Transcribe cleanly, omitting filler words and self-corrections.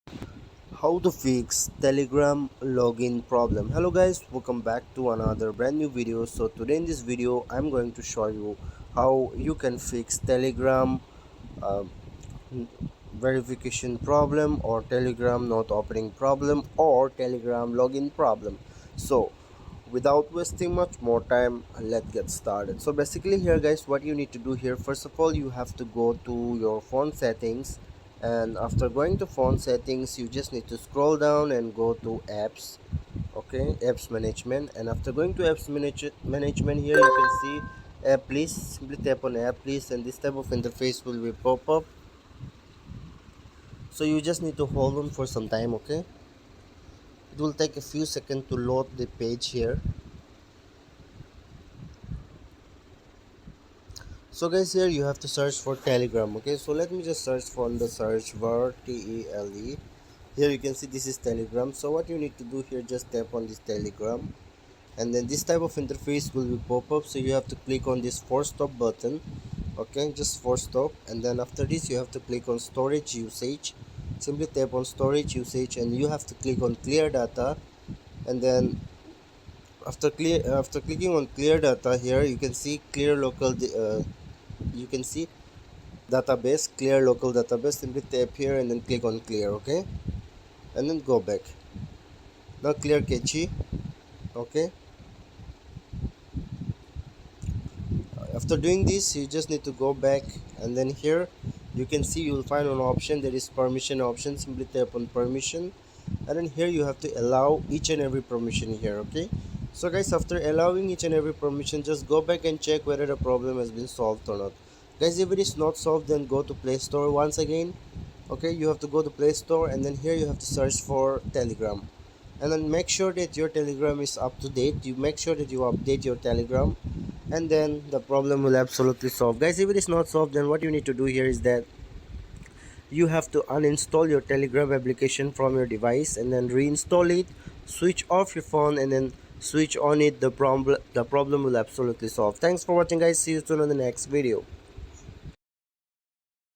How to fix Telegram login problem. Hello guys, welcome back to another brand new video. So today in this video I'm going to show you how you can fix Telegram uh, verification problem, or Telegram not opening problem, or Telegram login problem. So without wasting much more time, let's get started. So basically here guys, what you need to do here, first of all you have to go to your phone settings, and after going to phone settings you just need to scroll down and go to apps. Okay, apps management, and after going to management, here you can see app list. Simply tap on app list and this type of interface will be pop up. So you just need to hold on for some time. Okay, it will take a few seconds to load the page here. So guys, here you have to search for Telegram. Okay, so let me just search for the search bar, TELE. Here you can see this is Telegram. So what you need to do here, just tap on this Telegram, and then this type of interface will be pop up. So you have to click on this force stop button. Okay, just force stop, and then after this you have to click on storage usage. Simply tap on storage usage and you have to click on clear data, and then after clicking on clear data, here you can see clear local you can see database, clear local database. Simply tap here and then click on clear. Okay, and then go back. Now clear cache. Okay, after doing this you just need to go back, and then here you can see you will find an option that is permission option. Simply tap on permission, and then here you have to allow each and every permission here. Okay, so guys, after allowing each and every permission, just go back and check whether the problem has been solved or not. Guys, if it is not solved, then go to Play Store once again. Okay, you have to go to Play Store, and then here you have to search for Telegram, and then make sure that your Telegram is up to date. You make sure that you update your Telegram, and then the problem will absolutely solve. Guys, if it is not solved, then what you need to do here is that you have to uninstall your Telegram application from your device and then reinstall it, switch off your phone, and then switch on it. The problem will absolutely solve. Thanks for watching guys, see you soon on the next video.